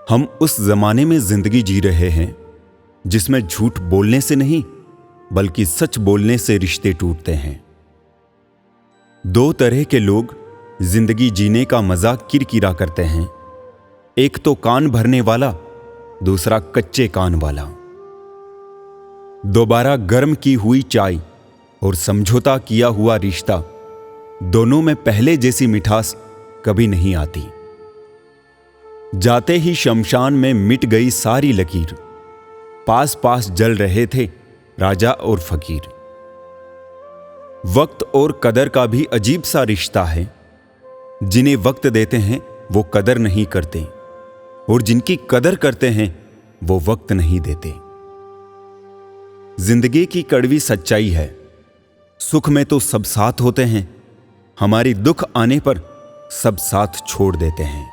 हम उस जमाने में जिंदगी जी रहे हैं जिसमें झूठ बोलने से नहीं बल्कि सच बोलने से रिश्ते टूटते हैं। दो तरह के लोग जिंदगी जीने का मजा किरकिरा करते हैं, एक तो कान भरने वाला, दूसरा कच्चे कान वाला। दोबारा गर्म की हुई चाय और समझौता किया हुआ रिश्ता, दोनों में पहले जैसी मिठास कभी नहीं आती। जाते ही शमशान में मिट गई सारी लकीर, पास पास जल रहे थे राजा और फकीर। वक्त और कदर का भी अजीब सा रिश्ता है, जिन्हें वक्त देते हैं वो कदर नहीं करते, और जिनकी कदर करते हैं वो वक्त नहीं देते। जिंदगी की कड़वी सच्चाई है, सुख में तो सब साथ होते हैं, हमारी दुख आने पर सब साथ छोड़ देते हैं।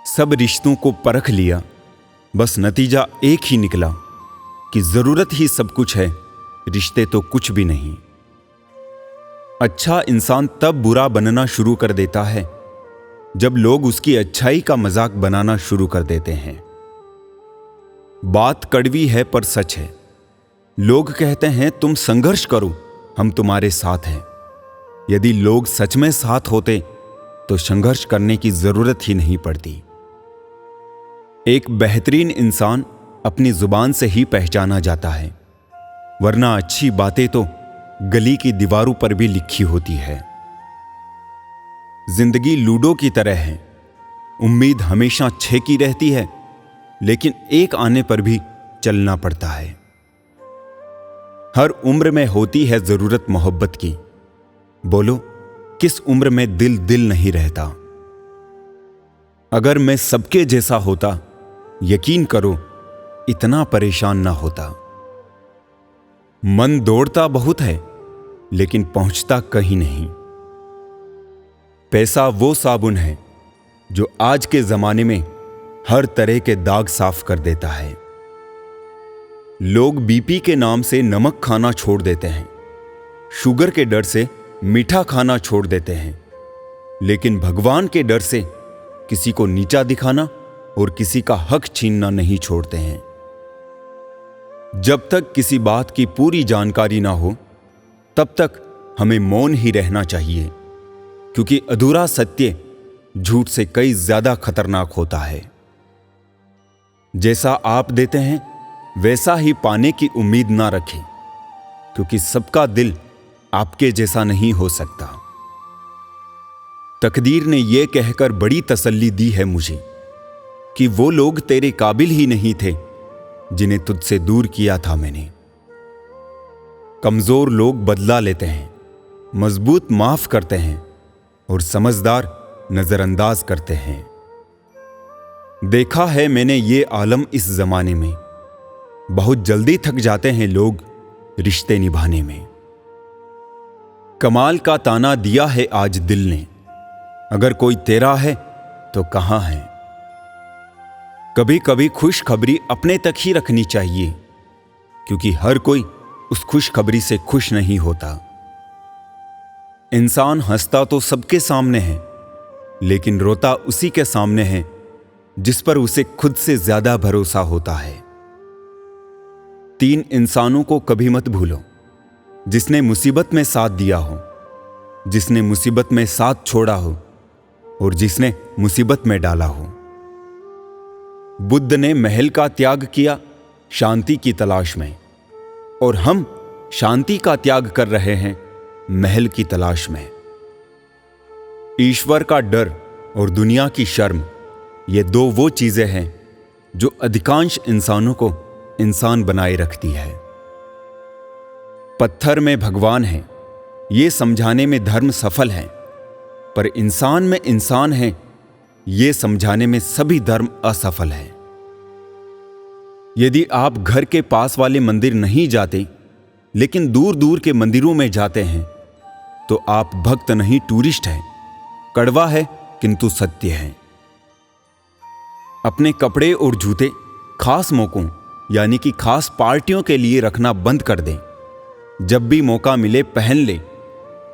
सब रिश्तों को परख लिया, बस नतीजा एक ही निकला कि जरूरत ही सब कुछ है, रिश्ते तो कुछ भी नहीं। अच्छा इंसान तब बुरा बनना शुरू कर देता है जब लोग उसकी अच्छाई का मजाक बनाना शुरू कर देते हैं। बात कड़वी है पर सच है। लोग कहते हैं तुम संघर्ष करो, हम तुम्हारे साथ हैं। यदि लोग सच में साथ होते तो संघर्ष करने की जरूरत ही नहीं पड़ती। एक बेहतरीन इंसान अपनी जुबान से ही पहचाना जाता है, वरना अच्छी बातें तो गली की दीवारों पर भी लिखी होती है। जिंदगी लूडो की तरह है, उम्मीद हमेशा 6 की रहती है, लेकिन एक आने पर भी चलना पड़ता है। हर उम्र में होती है जरूरत मोहब्बत की, बोलो किस उम्र में दिल दिल नहीं रहता। अगर मैं सबके जैसा होता, यकीन करो इतना परेशान ना होता। मन दौड़ता बहुत है लेकिन पहुंचता कहीं नहीं। पैसा वो साबुन है जो आज के जमाने में हर तरह के दाग साफ कर देता है। लोग बीपी के नाम से नमक खाना छोड़ देते हैं, शुगर के डर से मीठा खाना छोड़ देते हैं, लेकिन भगवान के डर से किसी को नीचा दिखाना और किसी का हक छीनना नहीं छोड़ते हैं। जब तक किसी बात की पूरी जानकारी ना हो तब तक हमें मौन ही रहना चाहिए, क्योंकि अधूरा सत्य झूठ से कई ज्यादा खतरनाक होता है। जैसा आप देते हैं वैसा ही पाने की उम्मीद ना रखें, क्योंकि सबका दिल आपके जैसा नहीं हो सकता। तकदीर ने यह कहकर बड़ी तसल्ली दी है मुझे कि वो लोग तेरे काबिल ही नहीं थे जिन्हें तुझसे दूर किया था मैंने। कमजोर लोग बदला लेते हैं, मजबूत माफ करते हैं और समझदार नजरअंदाज करते हैं। देखा है मैंने ये आलम इस जमाने में, बहुत जल्दी थक जाते हैं लोग रिश्ते निभाने में। कमाल का ताना दिया है आज दिल ने, अगर कोई तेरा है तो कहां है। कभी कभी खुशखबरी अपने तक ही रखनी चाहिए, क्योंकि हर कोई उस खुशखबरी से खुश नहीं होता। इंसान हंसता तो सबके सामने है, लेकिन रोता उसी के सामने है जिस पर उसे खुद से ज्यादा भरोसा होता है। 3 इंसानों को कभी मत भूलो, जिसने मुसीबत में साथ दिया हो, जिसने मुसीबत में साथ छोड़ा हो और जिसने मुसीबत में डाला हो। बुद्ध ने महल का त्याग किया शांति की तलाश में, और हम शांति का त्याग कर रहे हैं महल की तलाश में। ईश्वर का डर और दुनिया की शर्म, ये 2 वो चीजें हैं जो अधिकांश इंसानों को इंसान बनाए रखती है। पत्थर में भगवान है ये समझाने में धर्म सफल है, पर इंसान में इंसान है ये समझाने में सभी धर्म असफल है। यदि आप घर के पास वाले मंदिर नहीं जाते लेकिन दूर दूर के मंदिरों में जाते हैं तो आप भक्त नहीं टूरिस्ट हैं। कड़वा है किंतु सत्य है। अपने कपड़े और जूते खास मौकों यानी कि खास पार्टियों के लिए रखना बंद कर दें। जब भी मौका मिले पहन ले,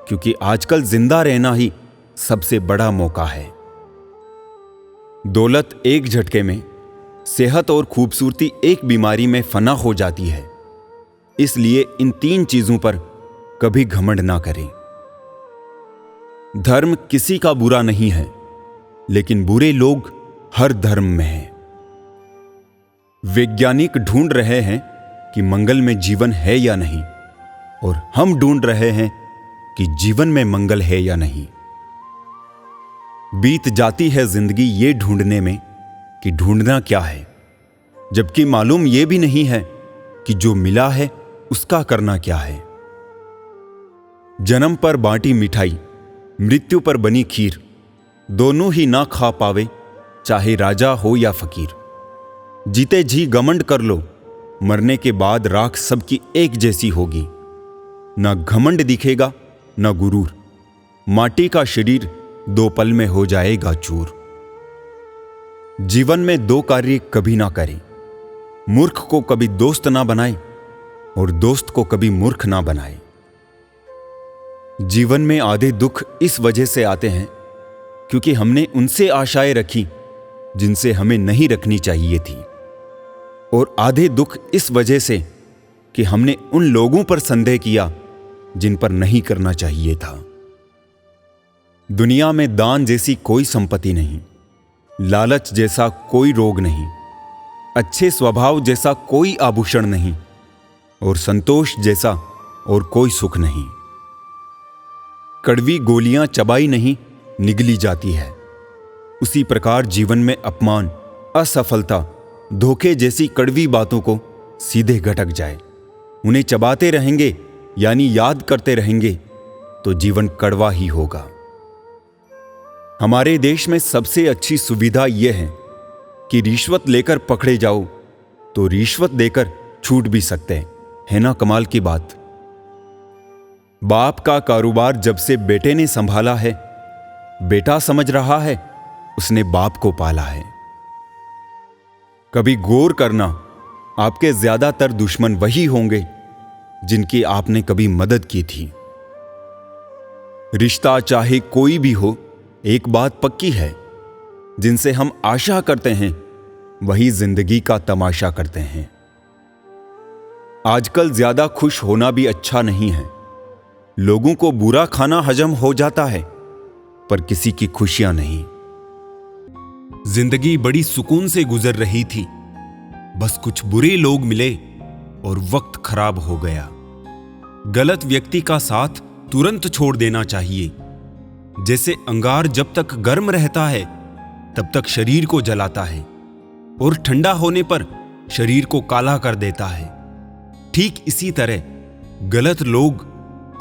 क्योंकि आजकल जिंदा रहना ही सबसे बड़ा मौका है। दौलत एक झटके में, सेहत और खूबसूरती एक बीमारी में फना हो जाती है। इसलिए इन 3 चीजों पर कभी घमंड ना करें। धर्म किसी का बुरा नहीं है, लेकिन बुरे लोग हर धर्म में हैं। वैज्ञानिक ढूंढ रहे हैं कि मंगल में जीवन है या नहीं, और हम ढूंढ रहे हैं कि जीवन में मंगल है या नहीं। बीत जाती है जिंदगी ये ढूंढने में कि ढूंढना क्या है, जबकि मालूम ये भी नहीं है कि जो मिला है उसका करना क्या है। जन्म पर बांटी मिठाई, मृत्यु पर बनी खीर, दोनों ही ना खा पावे, चाहे राजा हो या फकीर। जीते जी घमंड कर लो, मरने के बाद राख सबकी एक जैसी होगी। ना घमंड दिखेगा ना गुरूर, माटी का शरीर 2 पल में हो जाएगा चूर। जीवन में 2 कार्य कभी ना करें, मूर्ख को कभी दोस्त ना बनाए और दोस्त को कभी मूर्ख ना बनाए। जीवन में आधे दुख इस वजह से आते हैं क्योंकि हमने उनसे आशाएं रखी जिनसे हमें नहीं रखनी चाहिए थी, और आधे दुख इस वजह से कि हमने उन लोगों पर संदेह किया जिन पर नहीं करना चाहिए था। दुनिया में दान जैसी कोई संपत्ति नहीं, लालच जैसा कोई रोग नहीं, अच्छे स्वभाव जैसा कोई आभूषण नहीं, और संतोष जैसा और कोई सुख नहीं। कड़वी गोलियां चबाई नहीं, निगली जाती है। उसी प्रकार जीवन में अपमान, असफलता, धोखे जैसी कड़वी बातों को सीधे घटक जाए, उन्हें चबाते रहेंगे यानी याद करते रहेंगे तो जीवन कड़वा ही होगा। हमारे देश में सबसे अच्छी सुविधा यह है कि रिश्वत लेकर पकड़े जाओ तो रिश्वत देकर छूट भी सकते हैं। है ना कमाल की बात। बाप का कारोबार जब से बेटे ने संभाला है, बेटा समझ रहा है उसने बाप को पाला है। कभी गौर करना, आपके ज्यादातर दुश्मन वही होंगे जिनकी आपने कभी मदद की थी। रिश्ता चाहे कोई भी हो, एक बात पक्की है, जिनसे हम आशा करते हैं वही जिंदगी का तमाशा करते हैं। आजकल ज्यादा खुश होना भी अच्छा नहीं है। लोगों को बुरा खाना हजम हो जाता है, पर किसी की खुशियां नहीं। जिंदगी बड़ी सुकून से गुजर रही थी, बस कुछ बुरे लोग मिले और वक्त खराब हो गया। गलत व्यक्ति का साथ तुरंत छोड़ देना चाहिए। जैसे अंगार जब तक गर्म रहता है तब तक शरीर को जलाता है और ठंडा होने पर शरीर को काला कर देता है, ठीक इसी तरह गलत लोग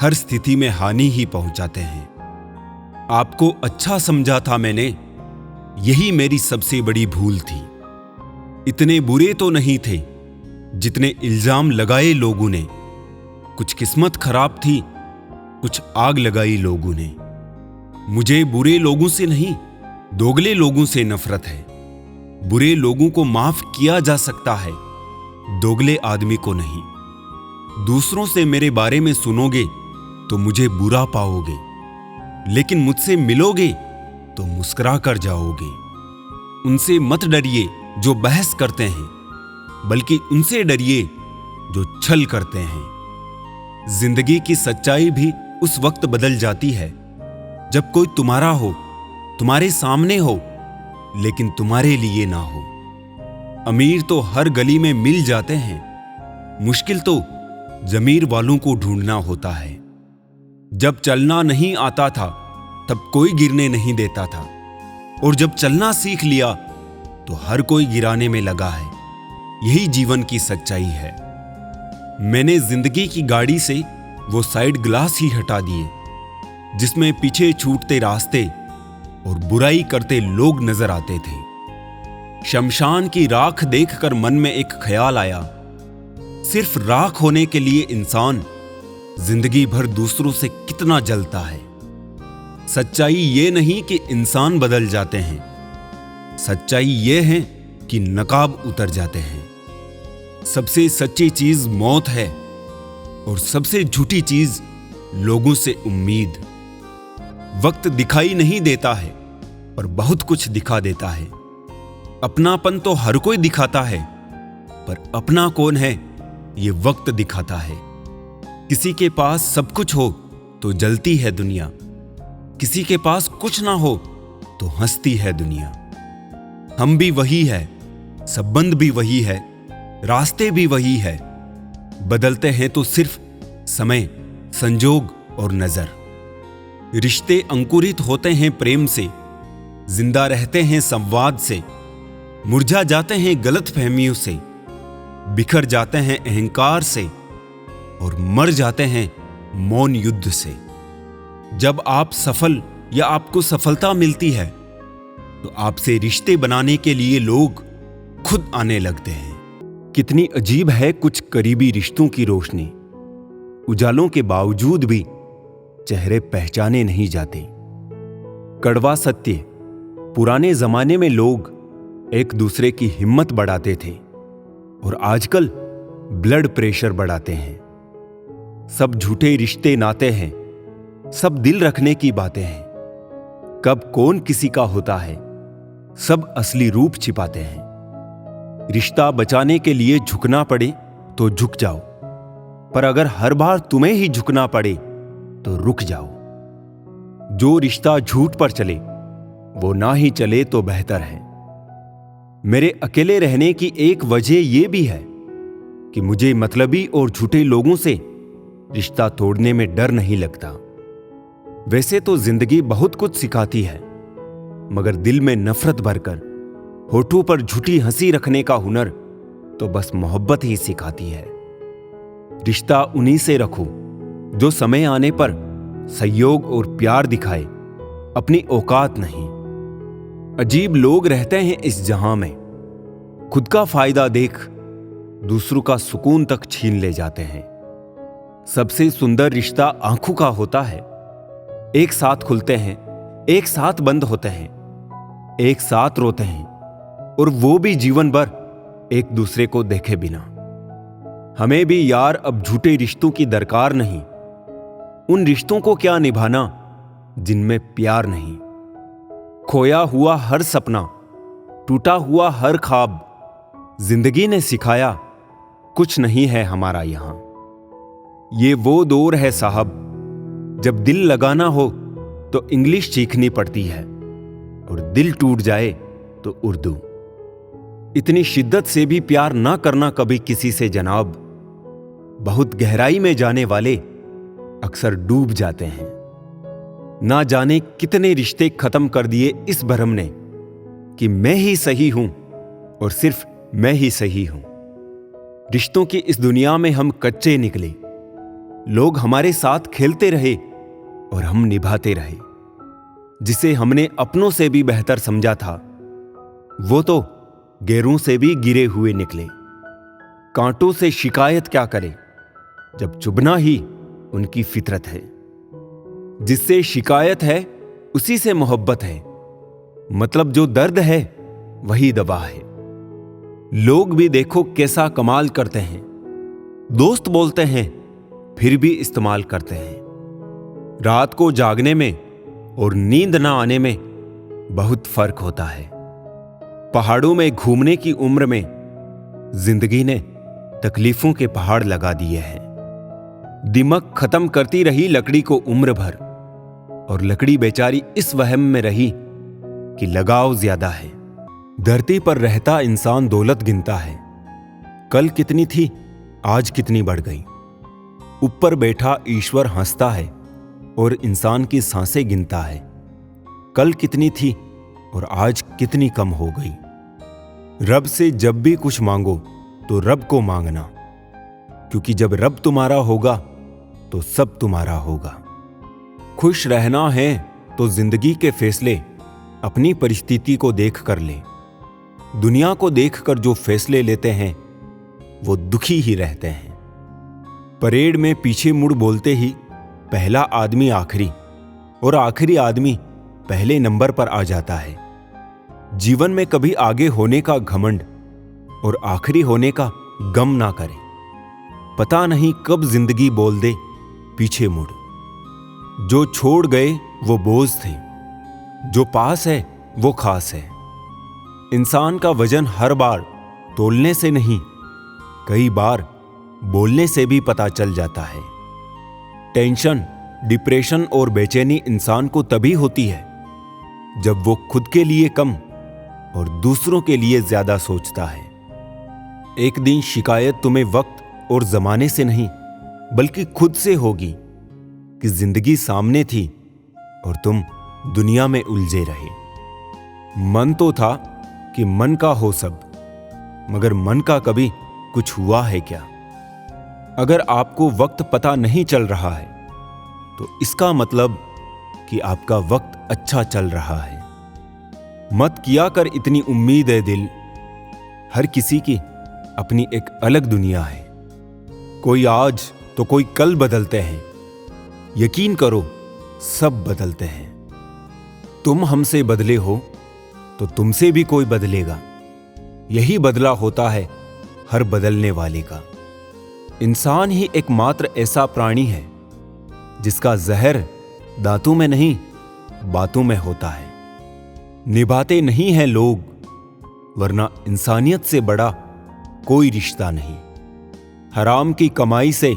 हर स्थिति में हानि ही पहुंचाते हैं। आपको अच्छा समझा था मैंने, यही मेरी सबसे बड़ी भूल थी। इतने बुरे तो नहीं थे जितने इल्जाम लगाए लोगों ने। कुछ किस्मत खराब थी, कुछ आग लगाई लोगों ने। मुझे बुरे लोगों से नहीं, दोगले लोगों से नफरत है। बुरे लोगों को माफ किया जा सकता है, दोगले आदमी को नहीं। दूसरों से मेरे बारे में सुनोगे तो मुझे बुरा पाओगे, लेकिन मुझसे मिलोगे तो मुस्कुरा कर जाओगे। उनसे मत डरिए जो बहस करते हैं, बल्कि उनसे डरिए जो छल करते हैं। जिंदगी की सच्चाई भी उस वक्त बदल जाती है जब कोई तुम्हारा हो, तुम्हारे सामने हो, लेकिन तुम्हारे लिए ना हो। अमीर तो हर गली में मिल जाते हैं, मुश्किल तो जमीर वालों को ढूंढना होता है। जब चलना नहीं आता था तब कोई गिरने नहीं देता था, और जब चलना सीख लिया तो हर कोई गिराने में लगा है। यही जीवन की सच्चाई है। मैंने जिंदगी की गाड़ी से वो साइड ग्लास ही हटा दिए जिसमें पीछे छूटते रास्ते और बुराई करते लोग नजर आते थे। शमशान की राख देखकर मन में एक ख्याल आया, सिर्फ राख होने के लिए इंसान जिंदगी भर दूसरों से कितना जलता है। सच्चाई ये नहीं कि इंसान बदल जाते हैं, सच्चाई ये है कि नकाब उतर जाते हैं। सबसे सच्ची चीज मौत है और सबसे झूठी चीज लोगों से उम्मीद। वक्त दिखाई नहीं देता है पर बहुत कुछ दिखा देता है। अपनापन तो हर कोई दिखाता है, पर अपना कौन है ये वक्त दिखाता है। किसी के पास सब कुछ हो तो जलती है दुनिया, किसी के पास कुछ ना हो तो हंसती है दुनिया। हम भी वही है, संबंध भी वही है, रास्ते भी वही है, बदलते हैं तो सिर्फ समय, संजोग और नजर। रिश्ते अंकुरित होते हैं प्रेम से, जिंदा रहते हैं संवाद से, मुरझा जाते हैं गलतफहमियों से, बिखर जाते हैं अहंकार से और मर जाते हैं मौन युद्ध से। जब आप सफल या आपको सफलता मिलती है तो आपसे रिश्ते बनाने के लिए लोग खुद आने लगते हैं। कितनी अजीब है कुछ करीबी रिश्तों की रोशनी, उजालों के बावजूद भी चेहरे पहचाने नहीं जाते। कड़वा सत्य, पुराने जमाने में लोग एक दूसरे की हिम्मत बढ़ाते थे और आजकल ब्लड प्रेशर बढ़ाते हैं। सब झूठे रिश्ते नाते हैं, सब दिल रखने की बातें हैं। कब कौन किसी का होता है, सब असली रूप छिपाते हैं। रिश्ता बचाने के लिए झुकना पड़े तो झुक जाओ, पर अगर हर बार तुम्हें ही झुकना पड़े तो रुक जाओ। जो रिश्ता झूठ पर चले वो ना ही चले तो बेहतर है। मेरे अकेले रहने की एक वजह यह भी है कि मुझे मतलबी और झूठे लोगों से रिश्ता तोड़ने में डर नहीं लगता। वैसे तो जिंदगी बहुत कुछ सिखाती है, मगर दिल में नफरत भरकर होठों पर झूठी हंसी रखने का हुनर तो बस मोहब्बत ही सिखाती है। रिश्ता उन्हीं से रखो जो समय आने पर सहयोग और प्यार दिखाए, अपनी औकात नहीं। अजीब लोग रहते हैं इस जहां में, खुद का फायदा देख दूसरों का सुकून तक छीन ले जाते हैं। सबसे सुंदर रिश्ता आंखों का होता है, एक साथ खुलते हैं, एक साथ बंद होते हैं, एक साथ रोते हैं और वो भी जीवन भर एक दूसरे को देखे बिना। हमें भी यार अब झूठे रिश्तों की दरकार नहीं। उन रिश्तों को क्या निभाना जिनमें प्यार नहीं। खोया हुआ हर सपना, टूटा हुआ हर ख्वाब, जिंदगी ने सिखाया कुछ नहीं है हमारा यहां। ये वो दौर है साहब जब दिल लगाना हो तो इंग्लिश सीखनी पड़ती है और दिल टूट जाए तो उर्दू। इतनी शिद्दत से भी प्यार ना करना कभी किसी से जनाब। बहुत गहराई में जाने वाले अक्सर डूब जाते हैं। ना जाने कितने रिश्ते खत्म कर दिए इस भ्रम ने कि मैं ही सही हूं और सिर्फ मैं ही सही हूं। रिश्तों की इस दुनिया में हम कच्चे निकले, लोग हमारे साथ खेलते रहे और हम निभाते रहे। जिसे हमने अपनों से भी बेहतर समझा था वो तो गैरों से भी गिरे हुए निकले। कांटों से शिकायत क्या करे जब चुभना ही उनकी फितरत है। जिससे शिकायत है उसी से मोहब्बत है, मतलब जो दर्द है वही दवा है। लोग भी देखो कैसा कमाल करते हैं, दोस्त बोलते हैं फिर भी इस्तेमाल करते हैं। रात को जागने में और नींद ना आने में बहुत फर्क होता है। पहाड़ों में घूमने की उम्र में जिंदगी ने तकलीफों के पहाड़ लगा दिए हैं। दिमक खत्म करती रही लकड़ी को उम्र भर और लकड़ी बेचारी इस वहम में रही कि लगाव ज्यादा है। धरती पर रहता इंसान दौलत गिनता है, कल कितनी थी आज कितनी बढ़ गई। ऊपर बैठा ईश्वर हंसता है और इंसान की सांसें गिनता है, कल कितनी थी और आज कितनी कम हो गई। रब से जब भी कुछ मांगो तो रब को मांगना, क्योंकि जब रब तुम्हारा होगा तो सब तुम्हारा होगा। खुश रहना है तो जिंदगी के फैसले अपनी परिस्थिति को देख कर ले। दुनिया को देखकर जो फैसले लेते हैं वो दुखी ही रहते हैं। परेड में पीछे मुड़ बोलते ही पहला आदमी आखिरी और आखिरी आदमी पहले नंबर पर आ जाता है। जीवन में कभी आगे होने का घमंड और आखिरी होने का गम ना करें। पता नहीं कब जिंदगी बोल दे पीछे मुड़। जो छोड़ गए वो बोझ थे, जो पास है वो खास है। इंसान का वजन हर बार तोलने से नहीं, कई बार बोलने से भी पता चल जाता है। टेंशन, डिप्रेशन और बेचैनी इंसान को तभी होती है जब वो खुद के लिए कम और दूसरों के लिए ज्यादा सोचता है। एक दिन शिकायत तुम्हें वक्त और जमाने से नहीं बल्कि खुद से होगी कि जिंदगी सामने थी और तुम दुनिया में उलझे रहे। मन तो था कि मन का हो सब, मगर मन का कभी कुछ हुआ है क्या? अगर आपको वक्त पता नहीं चल रहा है तो इसका मतलब कि आपका वक्त अच्छा चल रहा है। मत किया कर इतनी उम्मीद है दिल, हर किसी की अपनी एक अलग दुनिया है। कोई आज तो कोई कल बदलते हैं, यकीन करो सब बदलते हैं। तुम हमसे बदले हो तो तुमसे भी कोई बदलेगा, यही बदला होता है हर बदलने वाले का। इंसान ही एकमात्र ऐसा प्राणी है जिसका जहर दांतों में नहीं बातों में होता है। निभाते नहीं हैं लोग, वरना इंसानियत से बड़ा कोई रिश्ता नहीं। हराम की कमाई से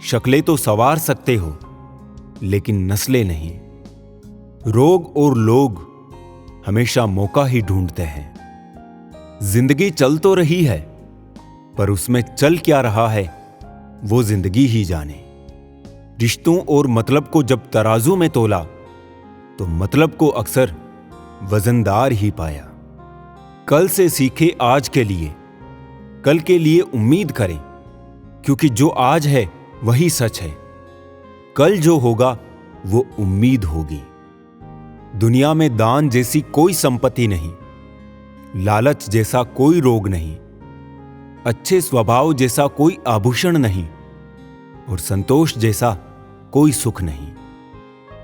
शक्लें तो संवार सकते हो, लेकिन नस्लें नहीं। रोग और लोग हमेशा मौका ही ढूंढते हैं। जिंदगी चल तो रही है, पर उसमें चल क्या रहा है वो जिंदगी ही जाने। रिश्तों और मतलब को जब तराजू में तोला तो मतलब को अक्सर वजनदार ही पाया। कल से सीखे आज के लिए, कल के लिए उम्मीद करें, क्योंकि जो आज है वही सच है। कल जो होगा वो उम्मीद होगी। दुनिया में दान जैसी कोई संपत्ति नहीं, लालच जैसा कोई रोग नहीं, अच्छे स्वभाव जैसा कोई आभूषण नहीं और संतोष जैसा कोई सुख नहीं।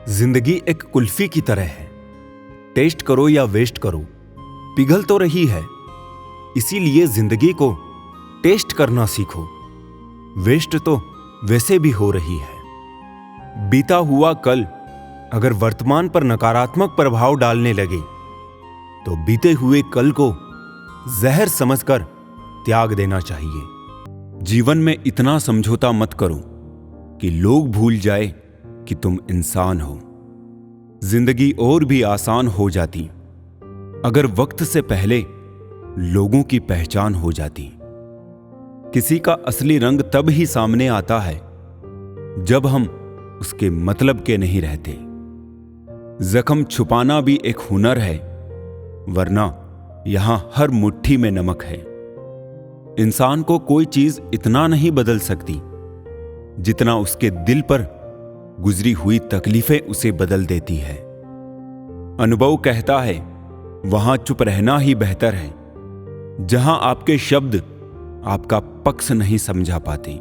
जिंदगी एक कुल्फी की तरह है, टेस्ट करो या वेस्ट करो, पिघल तो रही है। इसीलिए जिंदगी को टेस्ट करना सीखो, वेस्ट तो वैसे भी हो रही है। बीता हुआ कल अगर वर्तमान पर नकारात्मक प्रभाव डालने लगे तो बीते हुए कल को जहर समझकर त्याग देना चाहिए। जीवन में इतना समझौता मत करो कि लोग भूल जाए कि तुम इंसान हो। जिंदगी और भी आसान हो जाती अगर वक्त से पहले लोगों की पहचान हो जाती। किसी का असली रंग तब ही सामने आता है जब हम उसके मतलब के नहीं रहते। जख्म छुपाना भी एक हुनर है, वरना यहां हर मुट्ठी में नमक है। इंसान को कोई चीज इतना नहीं बदल सकती जितना उसके दिल पर गुजरी हुई तकलीफें उसे बदल देती है। अनुभव कहता है वहां चुप रहना ही बेहतर है, जहां आपके शब्द आपका पक्ष नहीं समझा पाते।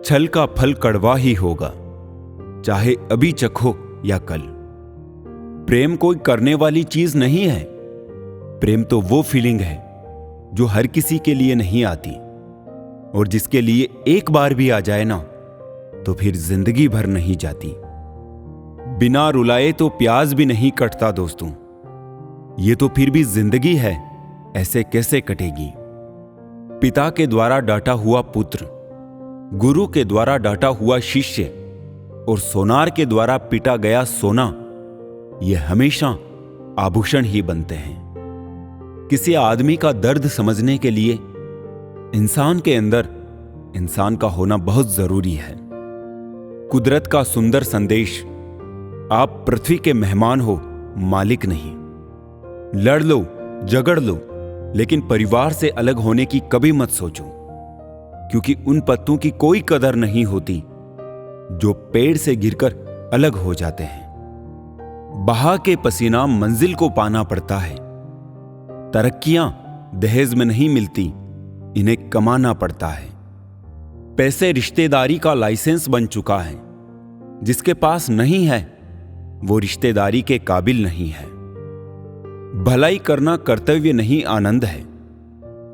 छल का फल कड़वा ही होगा, चाहे अभी चखो या कल। प्रेम कोई करने वाली चीज नहीं है, प्रेम तो वो फीलिंग है जो हर किसी के लिए नहीं आती, और जिसके लिए एक बार भी आ जाए ना तो फिर जिंदगी भर नहीं जाती। बिना रुलाए तो प्याज भी नहीं कटता दोस्तों, ये तो फिर भी जिंदगी है, ऐसे कैसे कटेगी। पिता के द्वारा डांटा हुआ पुत्र, गुरु के द्वारा डांटा हुआ शिष्य और सोनार के द्वारा पीटा गया सोना, ये हमेशा आभूषण ही बनते हैं। किसी आदमी का दर्द समझने के लिए इंसान के अंदर इंसान का होना बहुत जरूरी है। कुदरत का सुंदर संदेश, आप पृथ्वी के मेहमान हो, मालिक नहीं। लड़ लो, झगड़ लो, लेकिन परिवार से अलग होने की कभी मत सोचो, क्योंकि उन पत्तों की कोई कदर नहीं होती जो पेड़ से गिरकर अलग हो जाते हैं। बहा के पसीना मंजिल को पाना पड़ता है। तरक्कियां दहेज में नहीं मिलती, इन्हें कमाना पड़ता है। पैसे रिश्तेदारी का लाइसेंस बन चुका है, जिसके पास नहीं है वो रिश्तेदारी के काबिल नहीं है। भलाई करना कर्तव्य नहीं, आनंद है,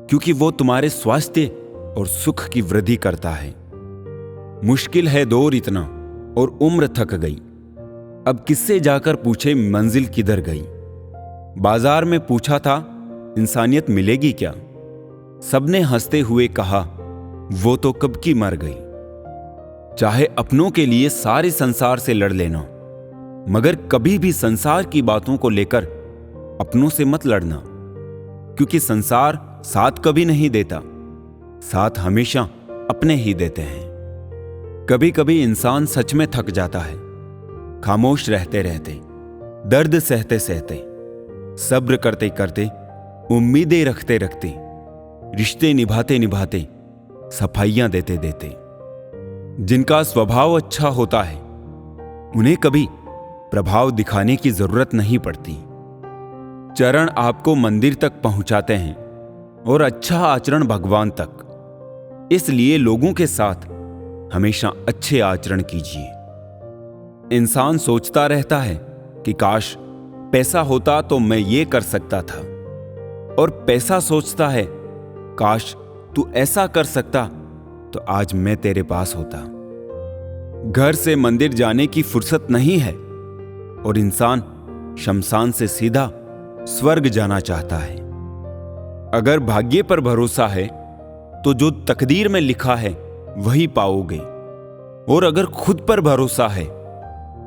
क्योंकि वो तुम्हारे स्वास्थ्य और सुख की वृद्धि करता है। मुश्किल है दौर इतना और उम्र थक गई, अब किससे जाकर पूछे मंजिल किधर गई। बाजार में पूछा था इंसानियत मिलेगी क्या? सबने हंसते हुए कहा, वो तो कब की मर गई। चाहे अपनों के लिए सारे संसार से लड़ लेना, मगर कभी भी संसार की बातों को लेकर अपनों से मत लड़ना, क्योंकि संसार साथ कभी नहीं देता, साथ हमेशा अपने ही देते हैं। कभी कभी इंसान सच में थक जाता है, खामोश रहते रहते, दर्द सहते सहते, सब्र करते करते, उम्मीदें रखते रखते, रिश्ते निभाते निभाते, सफाइयां देते देते। जिनका स्वभाव अच्छा होता है उन्हें कभी प्रभाव दिखाने की जरूरत नहीं पड़ती। चरण आपको मंदिर तक पहुंचाते हैं और अच्छा आचरण भगवान तक। इसलिए लोगों के साथ हमेशा अच्छे आचरण कीजिए। इंसान सोचता रहता है कि काश पैसा होता तो मैं ये कर सकता था, और पैसा सोचता है काश तू ऐसा कर सकता तो आज मैं तेरे पास होता। घर से मंदिर जाने की फुर्सत नहीं है और इंसान शमशान से सीधा स्वर्ग जाना चाहता है। अगर भाग्य पर भरोसा है तो जो तकदीर में लिखा है वही पाओगे, और अगर खुद पर भरोसा है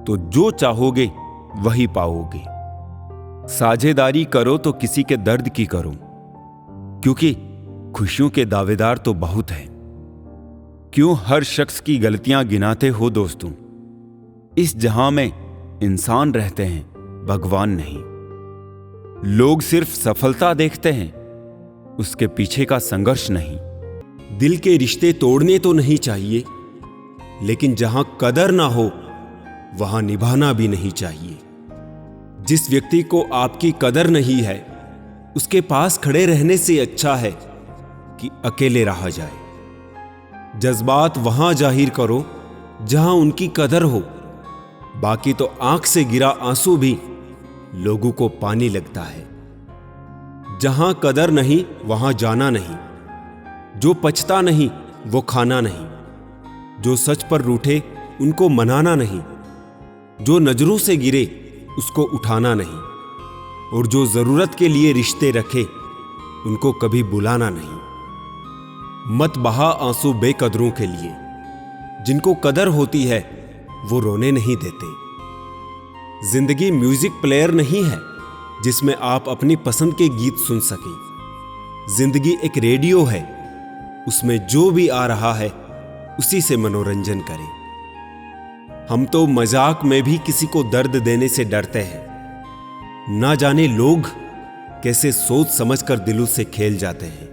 तो जो चाहोगे वही पाओगे। साझेदारी करो तो किसी के दर्द की करो, क्योंकि खुशियों के दावेदार तो बहुत हैं। क्यों हर शख्स की गलतियां गिनाते हो दोस्तों? इस जहां में इंसान रहते हैं, भगवान नहीं। लोग सिर्फ सफलता देखते हैं, उसके पीछे का संघर्ष नहीं। दिल के रिश्ते तोड़ने तो नहीं चाहिए, लेकिन जहां कदर ना हो वहां निभाना भी नहीं चाहिए। जिस व्यक्ति को आपकी कदर नहीं है, उसके पास खड़े रहने से अच्छा है कि अकेले रहा जाए। जज्बात वहां जाहिर करो जहां उनकी कदर हो, बाकी तो आंख से गिरा आंसू भी लोगों को पानी लगता है। जहां कदर नहीं वहां जाना नहीं, जो पचता नहीं वो खाना नहीं, जो सच पर रूठे उनको मनाना नहीं, जो नजरों से गिरे उसको उठाना नहीं, और जो जरूरत के लिए रिश्ते रखे उनको कभी बुलाना नहीं। मत बहा आंसू बेकदरों के लिए, जिनको कदर होती है वो रोने नहीं देते। जिंदगी म्यूजिक प्लेयर नहीं है जिसमें आप अपनी पसंद के गीत सुन सकें। जिंदगी एक रेडियो है, उसमें जो भी आ रहा है उसी से मनोरंजन करें। हम तो मजाक में भी किसी को दर्द देने से डरते हैं। ना जाने लोग कैसे सोच समझकर दिलों से खेल जाते हैं।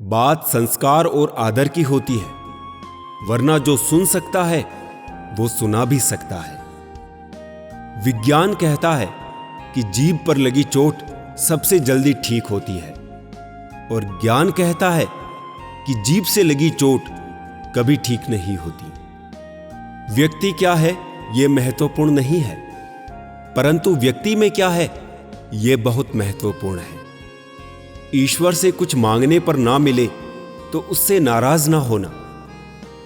बात संस्कार और आदर की होती है, वरना जो सुन सकता है वो सुना भी सकता है। विज्ञान कहता है कि जीभ पर लगी चोट सबसे जल्दी ठीक होती है, और ज्ञान कहता है कि जीभ से लगी चोट कभी ठीक नहीं होती। व्यक्ति क्या है यह महत्वपूर्ण नहीं है, परंतु व्यक्ति में क्या है यह बहुत महत्वपूर्ण है। ईश्वर से कुछ मांगने पर ना मिले तो उससे नाराज ना होना,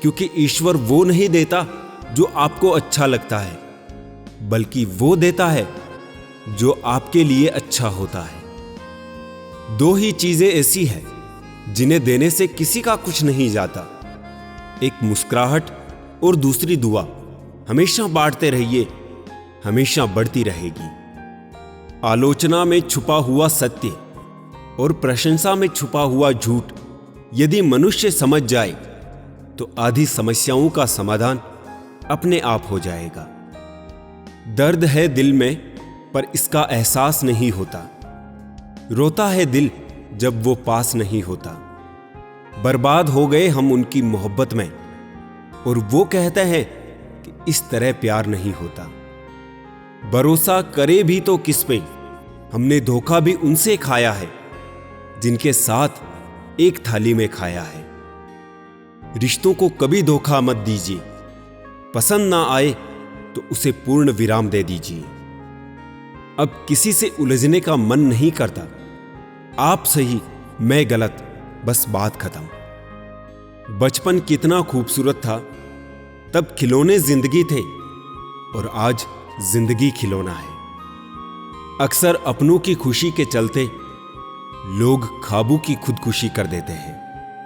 क्योंकि ईश्वर वो नहीं देता जो आपको अच्छा लगता है, बल्कि वो देता है जो आपके लिए अच्छा होता है। दो ही चीजें ऐसी हैं जिन्हें देने से किसी का कुछ नहीं जाता, एक मुस्कुराहट और दूसरी दुआ। हमेशा बांटते रहिए, हमेशा बढ़ती रहेगी। आलोचना में छुपा हुआ सत्य और प्रशंसा में छुपा हुआ झूठ यदि मनुष्य समझ जाए तो आधी समस्याओं का समाधान अपने आप हो जाएगा। दर्द है दिल में पर इसका एहसास नहीं होता। रोता है दिल जब वो पास नहीं होता। बर्बाद हो गए हम उनकी मोहब्बत में, और वो कहते हैं कि इस तरह प्यार नहीं होता। भरोसा करे भी तो किस पे? हमने धोखा भी उनसे खाया है जिनके साथ एक थाली में खाया है। रिश्तों को कभी धोखा मत दीजिए। पसंद ना आए तो उसे पूर्ण विराम दे दीजिए। अब किसी से उलझने का मन नहीं करता। आप सही मैं गलत, बस बात खत्म। बचपन कितना खूबसूरत था, तब खिलौने जिंदगी थे, और आज जिंदगी खिलौना है। अक्सर अपनों की खुशी के चलते लोग खाबू की खुदकुशी कर देते हैं।